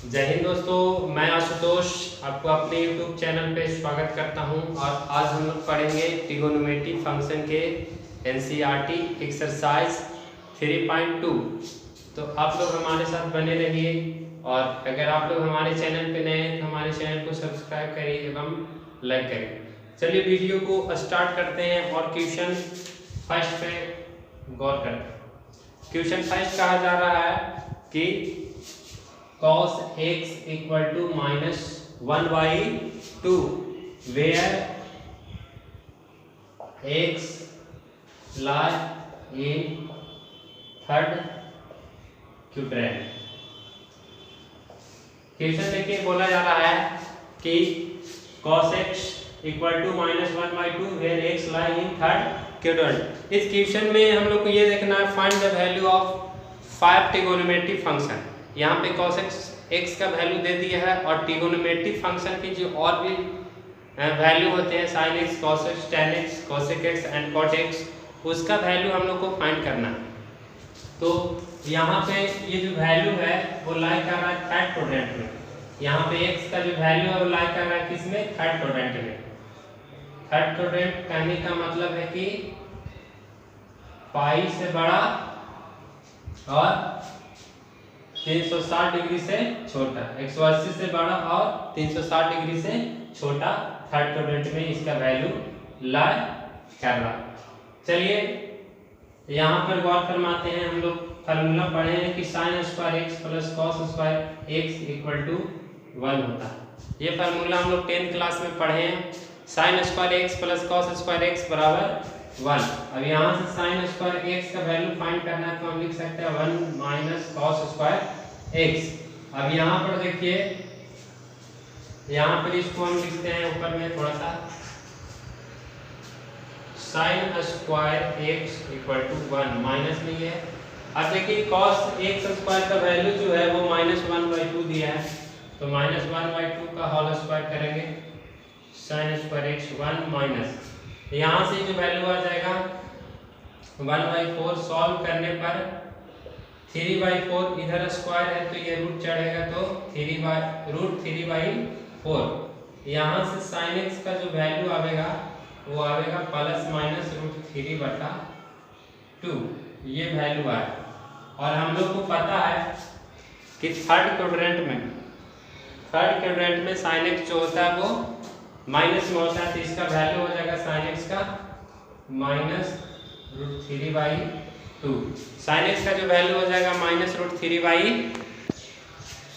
जय हिंद दोस्तों, मैं आशुतोष आपको अपने YouTube चैनल पे स्वागत करता हूं। और आज हम लोग पढ़ेंगे ट्रिगोनोमेट्री फंक्शन के NCERT एक्सरसाइज 3.2। तो आप लोग हमारे साथ बने रहिए और अगर आप लोग हमारे चैनल पे नए हैं तो हमारे चैनल को सब्सक्राइब करिए एवं लाइक करिए। चलिए वीडियो को स्टार्ट करते हैं और क्वेश्चन फर्स्ट पे गौर करते हैं। क्वेश्चन फर्स्ट कहा जा रहा है कि cos x equal to -1/2 where x lie in third quadrant। Question देखिए बोला जा रहा है कि cos x equal to -1/2 where x lie in third quadrant। इस क्वेश्चन में हम लोग को ये देखना है find the value of 5 trigonometry function. यहाँ पे cos x का वैल्यू दे दिया है और ट्रिगोनोमेट्री फंक्शन की जो और भी वैल्यू होते हैं sin x, cos x, tan x, cosec x and cot x, उसका वैल्यू हम लोग को फाइंड करना है। तो यहाँ पे ये जो वैल्यू है वो लाई कर रहा है थर्ड क्वाड्रेंट में। यहाँ पे x का जो वैल्यू है वो लाई कर रहा है किसमें? थर्ड क्वाड्रेंट में। थर्ड क्वाड्रेंट कहने का मतलब है कि पाई से बड़ा और 360 डिग्री से छोटा, 180 से बड़ा और 360 डिग्री से छोटा थर्ड क्वाड्रेंट में इसका वैल्यू लाई कर रहा है। चलिए यहाँ पर गौर फरमाते हैं। हम लोग फार्मूला पढ़े हैं कि sin square x plus cos square x equal to 1 होता है। ये फार्मूला हम लोग 10th क्लास में पढ़े हैं। sin square x plus cos square x बराबर 1। अब यहाँ से sin स्क्वायर x का वैल्यू फाइंड करना है तो हम लिख सकते हैं 1 माइनस cos स्क्वायर x। अब यहाँ पर देखिए, यहाँ पर इसको हम लिखते हैं ऊपर में थोड़ा सा sin square x equal to 1 minus में है। अब देखिए cos x स्क्वायर का वैल्यू जो है वो -1/2 दिया है, तो -1/2 का होल स्क्वायर करेंगे sin स्क्वायर x 1 माइनस, यहाँ से जो वैल्यू आ जाएगा 1/4। सॉल्व करने पर 3/4 इधर स्क्वायर है तो ये रूट चढ़ेगा तो √3/4। यहाँ से sin x का जो वैल्यू आएगा वो आएगा ±√3/2। ये वैल्यू आए। और हम लोग को पता है कि थर्ड क्वाड्रेंट में sin x जो होता है वो माइनस में होता है, तो इसका वैल्यू हो जाएगा sin x का -√3/2। sin x का जो वैल्यू हो जाएगा -√3/।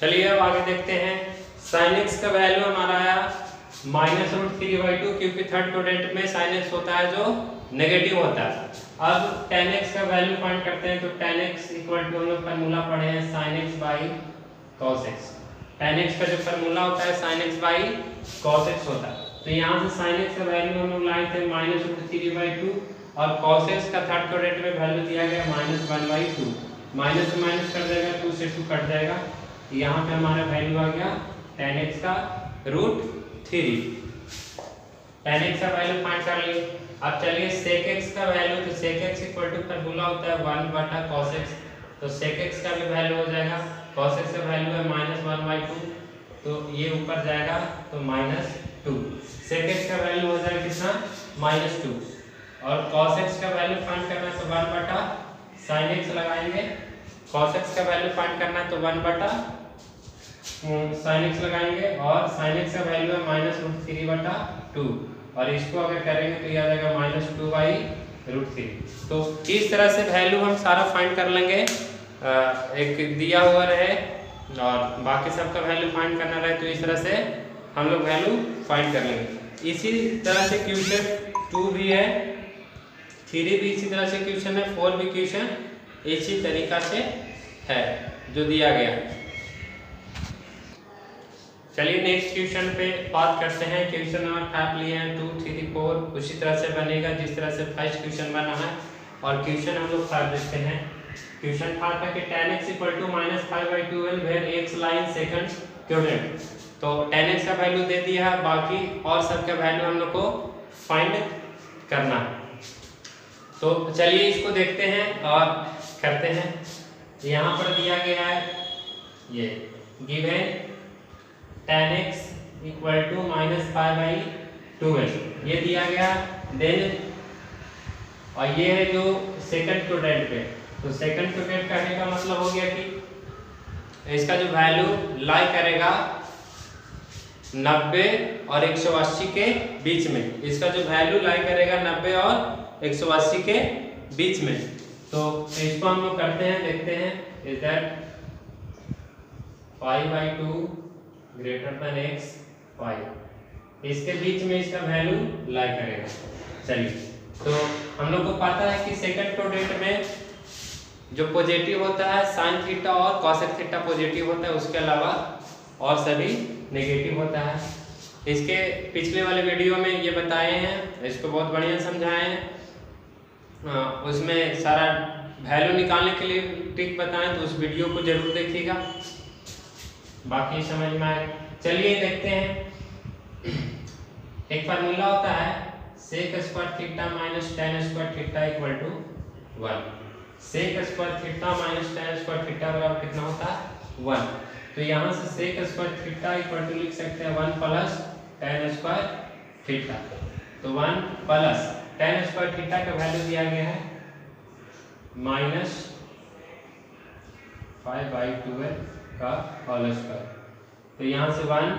चलिए अब आगे देखते हैं। sin x का वैल्यू हमारा आया -√3/2 क्योंकि थर्ड क्वाड्रेंट में sin x होता है जो नेगेटिव होता है। अब tan x का वैल्यू फाइंड करते हैं तो tan x इक्वल टू हम लोग फार्मूला पढ़े हैं sin x/cos x। tan x का जो फार्मूला होता है sin x/cos x होता है। तो यहाँ से sin x का वैल्यू हम लोग लाए थे -√3/2 और cos x का थर्ड क्वाड्रेंट में वैल्यू दिया गया -1/2। माइनस से माइनस कर देगा, 2 से 2 कट जाएगा, यहाँ पे हमारा वैल्यू आ गया tan x का √3। tan x का वैल्यू फाइंड कर लिए। अब चलिए sec x का वैल्यू, तो sec x equal to formula होता है 1/cos x, तो sec x का भी वैल्यू हो जाएगा। cos x का वैल्यू है -1/2, तो ये ऊपर जाएगा तो -2। sec x का वैल्यू हो जाएगा कितना? -2। और cos x का वैल्यू फाइंड करना है तो 1/sin x लगाएंगे। cos x का वैल्यू फाइंड करना है तो 1/sin x लगाएंगे और sin x का वैल्यू है -√3/2 और इसको अगर करेंगे तो ये आ जाएगा -2/√3। तो इस तरह से वैल्यू हम सारा फाइंड कर लेंगे। एक दिया हुआ रहे और बाकी सबका वैल्यू फाइंड करना रहे तो इस तरह से हम लोग वैल्यू फाइंड कर लेंगे। इसी तरह से क्वेश्चन 2 भी है, 3 भी इसी तरह से क्वेश्चन है, 4 भी क्वेश्चन इसी तरीका से है जो दिया गया। चलिए नेक्स्ट क्वेश्चन पे बात करते हैं। क्वेश्चन नंबर 5 लिए हैं 2, 3, 4 उसी तरह से बनेगा जिस तरह से फर्स्ट क्वेश्चन बना है। और क्वेश्चन हम लोग 5 देखते हैं। क्वेश्चन 5 का कि tan x equal to -5/2 where x lie in second quadrant। तो tan x का वैल्यू दे दिया है, बाकी और सब का वैल्यू हम लोग को फाइंड करना है। तो चलिए इसको देखते हैं और करते हैं। यहाँ पर दिया गया है ये given tan x equal to -5/12 ये दिया गया। देन और ये है जो सेकंड क्वाड्रेंट पे, तो सेकंड क्वाड्रेंट कहने का मतलब हो गया कि इसका जो वैल्यू लाई करेगा 90 और 180 के बीच में। इसका जो वैल्यू लाई करेगा 90 और 180 के बीच में। तो इसको हम लोग करते हैं, देखते हैं। Is that 5/2 greater than x 5, इसके बीच में इसका वैल्यू लाई करेगा। चलिए, तो हम लोग को पता है कि सेकंड क्वाड्रेंट में जो पॉजिटिव होता है साइन थीटा और कॉसेक थीटा पॉजिटिव होता है, उसके अलावा और सभी नेगेटिव होता है। इसके पिछले वाले वीडियो में ये बताए हैं, इसको बहुत बढ़िया समझाए हैं। उसमें सारा वैल्यू निकालने के लिए ट्रिक बताएं, तो उस वीडियो को जरूर देखिएगा, बाकी समझ में आए। चलिए देखते हैं। एक फार्मूला होता है sec square theta minus tan square theta equal to 1। sec square theta minus tan square theta बराबर कितना होता है 1। तो यहाँ से sec square theta equal to लिख सकते हैं 1 प्लस tan स्क्वायर थीटा। तो 1 प्लस tan स्क्वायर थीटा का वैल्यू दिया गया है -5/12 का होल स्क्वायर। तो यहाँ से 1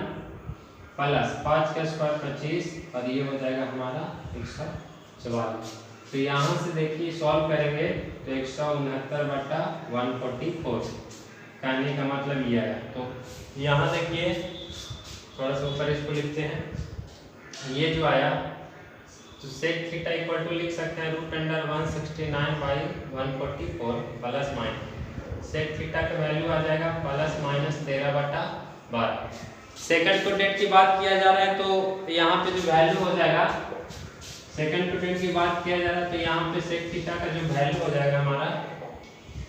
प्लस 5 का स्क्वायर 25 और ये हो जाएगा हमारा 144। तो यहाँ से देखिए सॉल्व करेंगे तो 169/144 कहने का मतलब ये आया। तो यहाँ देखिए थोड़ा सा ऊपर इसको लिखते हैं, ये जो आया तो sec थीटा इक्वल टू लिख सकते हैं √169/144 प्लस माइनस sec थीटा का वैल्यू आ जाएगा ±13/12। सेकंड क्वाड्रेंट की बात किया जा रहा है, तो यहाँ पे जो वैल्यू हो जाएगा, सेकंड क्वाड्रेंट की बात किया जा रहा है, तो यहाँ पे sec थीटा का जो वैल्यू हो जाएगा हमारा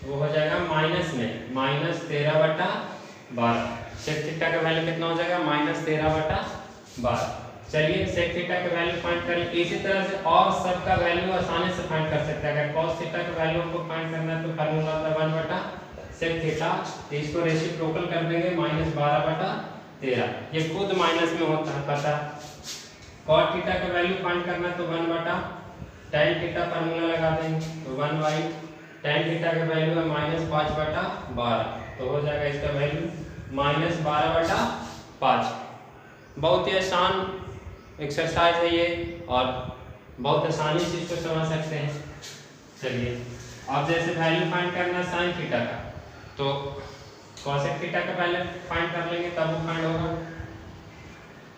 वो हो जाएगा माइनस में -13/12। sec थीटा का वैल्यू कितना हो जाएगा -13/12। चलिए sec थीटा का वैल्यू फाइंड कर लें। इसी तरह से और सबका वैल्यू आसानी से फाइंड कर सकते हैं। अगर cos थीटा का वैल्यू हमको फाइंड करना है तो फार्मूला होता है 1/sec थीटा, इसको रेसिप्रोकल कर देंगे -12/13। ये खुद माइनस में होता है पता। cot थीटा का वैल्यू फाइंड करना है तो 1/tan थीटा फार्मूला लगा देंगे, तो 1/tan थीटा का वैल्यू है -5/12। तो हो जाएगा इसका वैल्यू -12/5। बहुत ही आसान एक्सरसाइज है ये और बहुत आसानी से इसको समझ सकते हैं। चलिए, अब जैसे वैल्यू फाइंड करना है साइन थीटा का, तो कॉसेक थीटा का वैल्यू फाइंड कर लेंगे तब वो फाइंड होगा।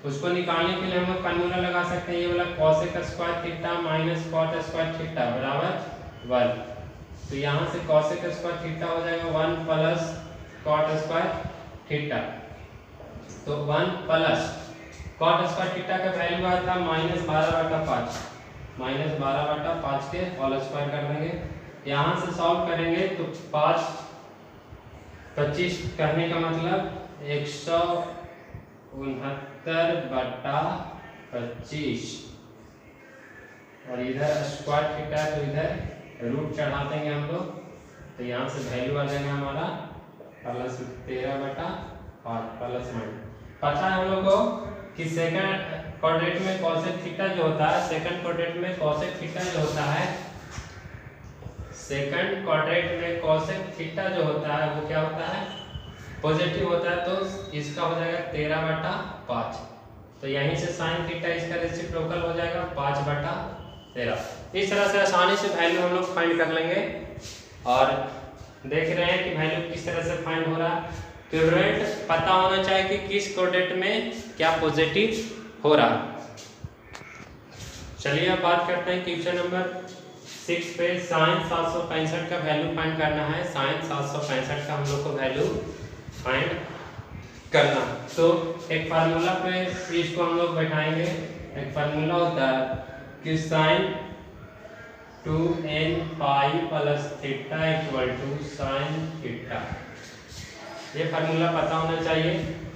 उसको निकालने के लिए हम लोग फार्मूला लगा सकते हैं, ये वाला cosec square theta minus cot square theta बराबर 1। तो यहाँ से कॉसेक स्क्वायर थीटा हो जाएगा 1 प्लस कॉट स्क्वायर थीटा। तो 1 प्लस कॉट स्क्वायर थीटा का वैल्यू आया था -12/5, -12/5 के होल स्क्वायर कर देंगे। यहाँ से सॉल्व करेंगे तो 25 करने का मतलब 169/25 और इधर स्क्वायर थीटा तो इधर रूट चढ़ा देंगे हम लोग। तो यहाँ से वैल्यू आ जाएगा हमारा +13/5 प्लस माइनस। पता है हम लोग को कि सेकंड क्वाड्रेंट में कॉसेक थीटा जो होता है, सेकंड क्वाड्रेंट में कॉसेक थीटा जो होता है, सेकंड क्वाड्रेंट में कॉसेक थीटा जो होता है वो क्या होता है पॉजिटिव होता है। तो इसका हो जाएगा 13/5। तो यहीं से साइन थीटा इसका रेसिप्रोकल हो जाएगा 5/13। इस तरह से आसानी से वैल्यू हम लोग फाइंड कर लेंगे। और देख रहे हैं कि वैल्यू किस तरह से फाइंड हो रहा है। क्वाड्रेंट पता होना चाहिए कि किस क्वाड्रेंट में क्या पॉजिटिव हो रहा है। चलिए अब बात करते हैं क्वेश्चन नंबर 6 पे। साइन 765 का वैल्यू फाइंड करना है। साइन 765 का हम लोग को वैल्यू फाइंड करना। तो एक फार्मूला पे इसको हम लोग बैठाएंगे। एक फार्मूला होता है कि sine 2n pi plus theta equal to sine theta. ये फार्मूला पता होना चाहिए।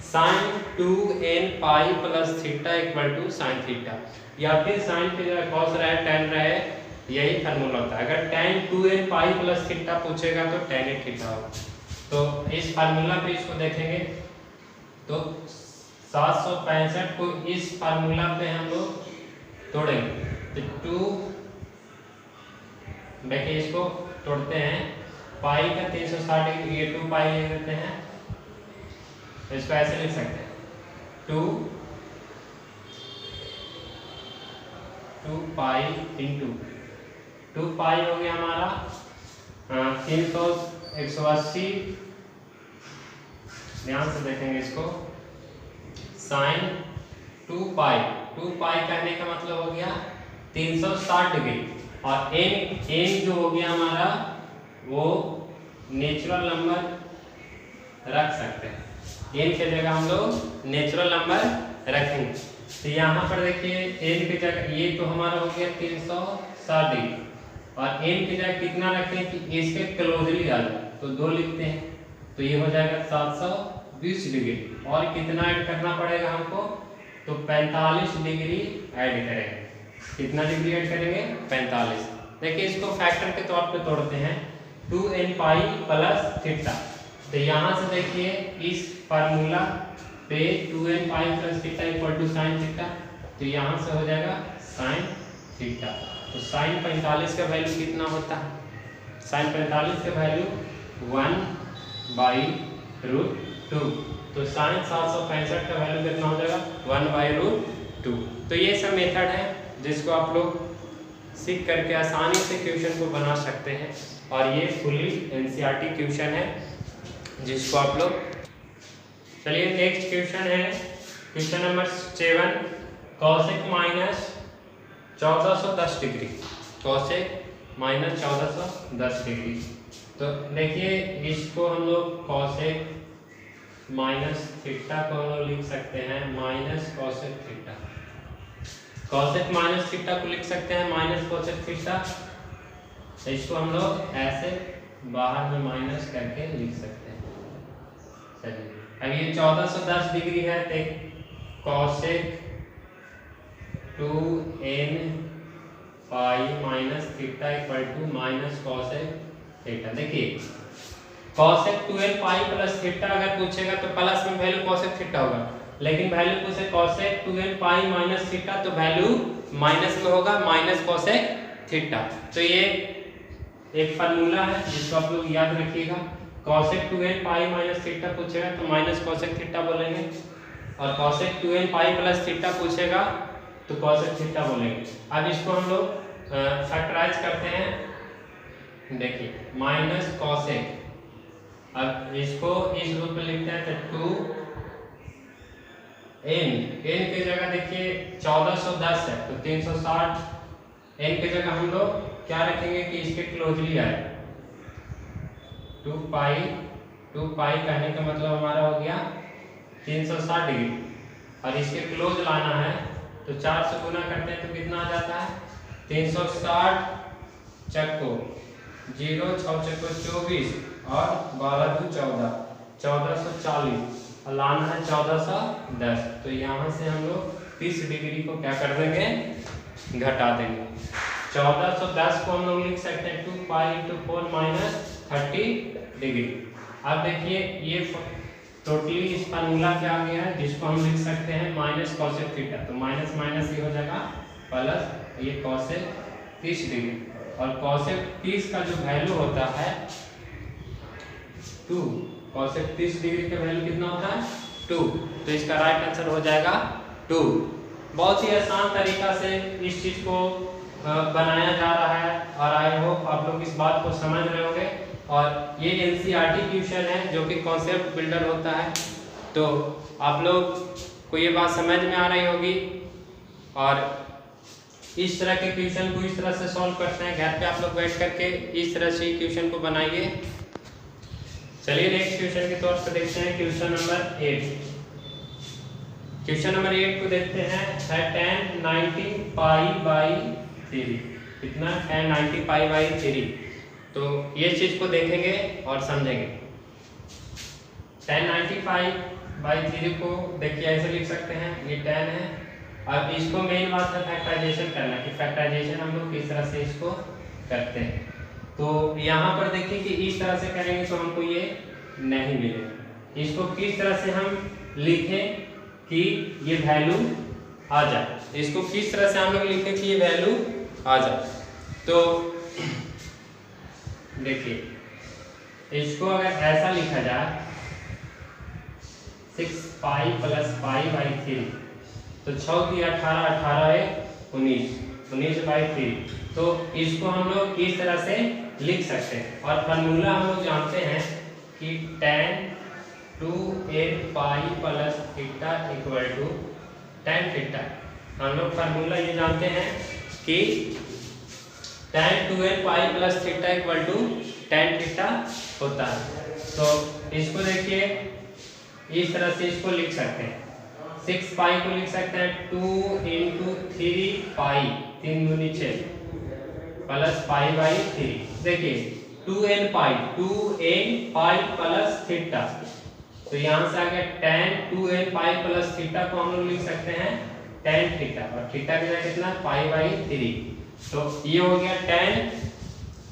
Sine 2n pi plus theta equal to sine theta, या फिर साइन की जगह कॉस रहे tan रहे, यही फार्मूला होता है। अगर tan 2n pi plus theta पूछेगा तो tan थीटा होगा। तो तो इस फार्मूला पे इसको देखेंगे तो 765 को इस फार्मूला पे हम लोग तोड़ेंगे तो 2 देखिए इसको तोड़ते हैं पाई का 360 डिग्री, ये 2 पाई ले लेते हैं तो इसको ऐसे लिख सकते हैं 2 पाई इंटू 2 पाई हो गया हमारा 180। ध्यान से देखेंगे इसको साइन 2 पाई कहने का मतलब हो गया 360 डिग्री और एन जो हो गया हमारा वो नेचुरल नंबर रख सकते हैं। एन की जगह हम लोग नेचुरल नंबर रखेंगे तो यहाँ पर देखिए एन की जगह ये तो हमारा हो गया 360 डिग्री और एन की जगह कितना रखें कि इसके क्लोजली आ जाए तो 2 लिखते हैं तो ये हो जाएगा 720 डिग्री और कितना ऐड करना पड़ेगा हमको तो 45 डिग्री ऐड करेंगे। कितना डिग्री ऐड करेंगे 45। देखिए इसको फैक्टर के तौर पे तोड़ते हैं 2n पाई प्लस थीटा तो यहाँ से देखिए इस फार्मूला पे 2n pi plus theta equal to sine theta तो यहाँ से हो जाएगा साइन थीटा। तो साइन 45 का वैल्यू कितना होता है साइन 45 का वैल्यू 1/√2 तो साइन 765 का वैल्यू कितना हो जाएगा 1/√2। तो ये सब मेथड है जिसको आप लोग सीख करके आसानी से क्वेश्चन को बना सकते हैं और ये फुली एनसीईआरटी क्वेश्चन है जिसको आप लोग। चलिए नेक्स्ट क्वेश्चन है question number 7 cosec minus 1410 degree cosec minus 1410 degree. तो देखिए इसको हम लोग कॉसेक माइनस थीटा को हम लोग लिख सकते हैं minus cosec theta cosec minus theta को लिख सकते हैं माइनस कॉसेक थीटा तो इसको हम लोग ऐसे बाहर में माइनस करके लिख सकते हैं। चलिए अब ये 1410 डिग्री है तो cosec 2n pi minus theta equal to minus cosec theta. देखिए cosec 2n pi plus theta अगर पूछेगा तो प्लस में वैल्यू कॉसेक थीटा होगा लेकिन वैल्यू पूछे cosec 2n pi minus theta तो वैल्यू माइनस में होगा माइनस कॉसेक थीटा। तो ये एक फार्मूला है जिसको आप लोग याद रखिएगा cosec 2n pi minus theta पूछेगा तो माइनस कॉसेक थीटा बोलेंगे और cosec 2n pi plus theta पूछेगा तो कॉसेक थीटा बोलेंगे। अब इसको हम लोग फैक्टराइज करते हैं। देखिए माइनस कॉसेक अब इसको इस रूप में लिखते हैं तो 2n की जगह देखिए 1410 है तो 360 n की जगह हम लोग क्या रखेंगे कि इसके क्लोजली आए 2 पाई कहने का मतलब हमारा हो गया 360 डिग्री और इसके क्लोज लाना है तो 4 से गुना करते हैं तो कितना आ जाता है 360 चक्को 0 6 चक्को 24 और 12 2 14 1440 और लाना है 1410 तो यहाँ से हम लोग 30 डिग्री को क्या कर देंगे घटा देंगे। 1410 को हम लोग लिख सकते हैं 2 पाई इंटू 4 माइनस 30 डिग्री। अब देखिए ये टोटली इस फार्मूला पे आ गया है जिसको हम लिख सकते हैं माइनस कॉसेक थीटा तो माइनस माइनस ये हो जाएगा प्लस ये कॉसेक 30 डिग्री और कॉसेक 30 का जो वैल्यू होता है 2 कॉसेक 30 डिग्री का वैल्यू कितना होता है 2 तो इसका राइट आंसर हो जाएगा 2। बहुत ही आसान तरीका से इस चीज को बनाया जा रहा है और आई होप आप लोग इस बात को समझ रहे होंगे और ये एनसीईआरटी क्वेश्चन है जो कि कॉन्सेप्ट बिल्डर होता है तो आप लोग को ये बात समझ में आ रही होगी और इस तरह के क्वेश्चन को इस तरह से सॉल्व करते हैं घर पे आप लोग बैठ करके इस तरह से क्वेश्चन को बनाइए। चलिए नेक्स्ट क्वेश्चन के तौर पर देखते हैं क्वेश्चन नंबर 8। क्वेश्चन नंबर 8 को देखते हैं tan 90 पाई बाई 3 कितना tan 90 पाई बाई 3 तो ये चीज को देखेंगे और समझेंगे। tan 90 पाई बाई 3 को देखिए ऐसे लिख सकते हैं ये tan है। अब इसको मेन बात है फैक्टराइजेशन करना कि फैक्टराइजेशन हम लोग किस तरह से इसको करते हैं। तो यहाँ पर देखिए कि इस तरह से करेंगे तो हमको ये नहीं मिलेगा। इसको किस तरह से हम लिखें कि ये वैल्यू आ जाए, इसको किस तरह से हम लोग लिखें कि ये वैल्यू आ जाए। तो देखिए इसको अगर ऐसा लिखा जाए 6 पाई प्लस पाई बाई 3, तो 6 की 18, 18 है 19, 19 बाई 3। तो इसको हम लोग इस तरह से लिख सकते हैं। और फार्मूला हम लोग जानते हैं कि tan 2n pi plus theta equal to tan theta. हम लोग फार्मूला ये जानते हैं कि tan 2n pi plus theta equal to tan theta होता है। तो इसको देखिए इस तरह से इसको लिख सकते हैं, 6 पाई को लिख सकते हैं 2 इंटू 3 पाई 3 दूनी 6 प्लस पाई बाई 3। देखिए 2n पाई प्लस थीटा, तो यहाँ से आ गया tan 2n pi plus theta को हम लोग लिख सकते हैं tan थीटा, और थीटा की जगह कितना पाई बाई 3। तो ये हो गया tan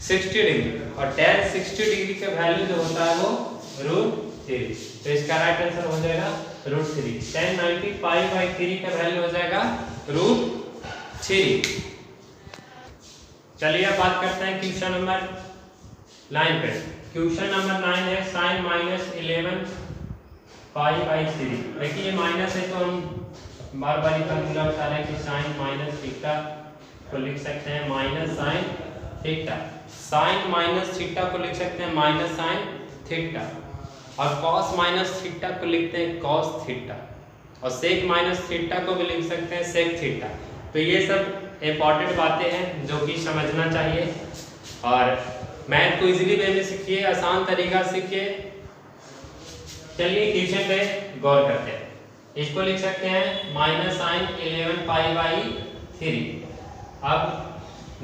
60 डिग्री, और tan 60 डिग्री का वैल्यू जो होता है वो √3। तो इसका राइट आंसर हो जाएगा √3। tan 90 पाई बाई 3 का वैल्यू हो जाएगा √3। चलिए अब बात करते हैं क्वेश्चन नंबर 9 पे। क्वेश्चन नंबर 9 है sin -11 पाई बाई 3। देखिए ये माइनस है तो हम बार बार ही फॉर्मूला बता रहे हैं कि sin माइनस थीटा को लिख सकते हैं minus sin theta, sin minus theta को लिख सकते हैं माइनस sin थीटा, और cos माइनस थीटा को लिखते हैं cos थीटा, और sec माइनस थीटा को भी लिख सकते हैं sec थीटा। तो ये सब इंपॉर्टेंट बातें हैं जो कि समझना चाहिए, और मैथ को इजीली वे में सीखिए, आसान तरीका सीखिए। चलिए क्वेश्चन पे गौर करते हैं। इसको लिख सकते हैं -sin 11 पाई बाई 3। अब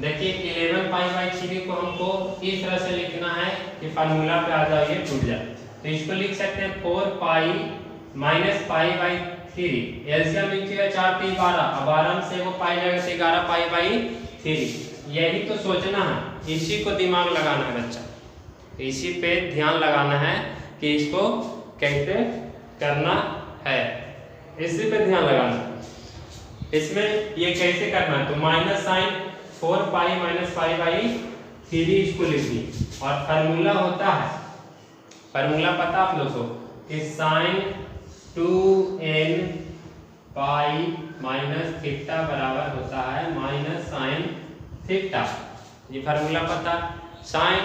देखिए 11 पाई बाई 3 को हमको इस तरह से लिखना है कि फार्मूला पे आ जाए ये टूट जाए। तो इसको लिख सकते हैं 4 pi minus pi by 3। LCM लिखिएगा 4 3 12, अब 12 से वो पाई जाएगा तो 11 पाई बाई 3। यही तो सोचना है, इसी को दिमाग लगाना है बच्चा, इसी पे ध्यान लगाना है कि इसको कैसे करना है, इसी पे ध्यान लगाना है। इसमें ये कैसे करना है, तो minus sine 4 pi minus pi by 3 इसको लिख दी, और फार्मूला होता है, फार्मूला पता आप लोगों को कि sine 2n pi minus theta बराबर होता है माइनस साइन थीटा। ये फार्मूला पता, sine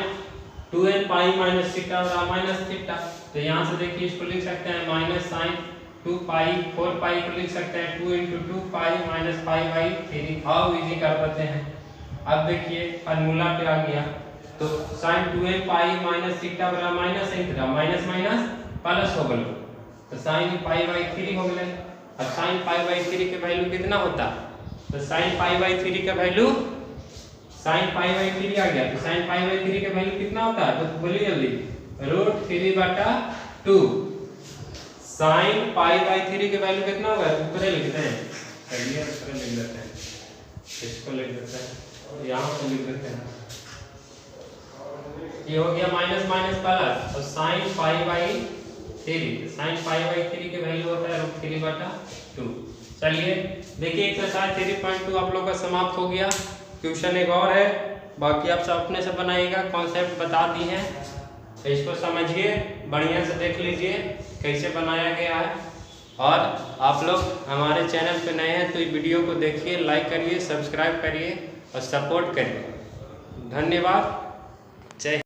2n pi minus theta बराबर माइनस थीटा। तो यहाँ से देखिए इसको लिख सकते हैं माइनस साइन 2 पाई 4 पाई को लिख सकते हैं 2 into 2 pi minus pi by 3। How easy कर पाते हैं। अब देखिए फार्मूला पे आ गया, तो sine 2n pi minus theta बराबर minus sine theta, minus minus plus हो गया, तो साइन पाई बाई 3 हो गया। अब साइन पाई बाई 3 के वैल्यू कितना होता, तो साइन पाई बाई 3 का वैल्यू साइन पाई बाई 3 आ गया, तो साइन पाई बाई 3 का वैल्यू कितना होता है, तो बोलिए जल्दी, √3/2। साइन पाई बाई 3 के वैल्यू कितना होगा, ऊपर लिखते हैं, चलिए ऊपर लिख देते हैं, इसको लिख देते हैं, यहाँ पे लिख देते हैं, ये हो गया माइनस माइनस प्लस, और sine pi by 3, sine pi by 3 के वैल्यू होता है √3/2। चलिए देखिए एक्सरसाइज 3.2 आप लोग का समाप्त हो गया। क्वेश्चन एक और है, बाकी आप सब अपने से बनाइएगा, कॉन्सेप्ट बता दी हैं, तो इसको समझिए, बढ़िया से देख लीजिए कैसे बनाया गया है। और आप लोग हमारे चैनल पे नए हैं तो इस वीडियो को देखिए, लाइक करिए, सब्सक्राइब करिए और सपोर्ट करिए। धन्यवाद, जय।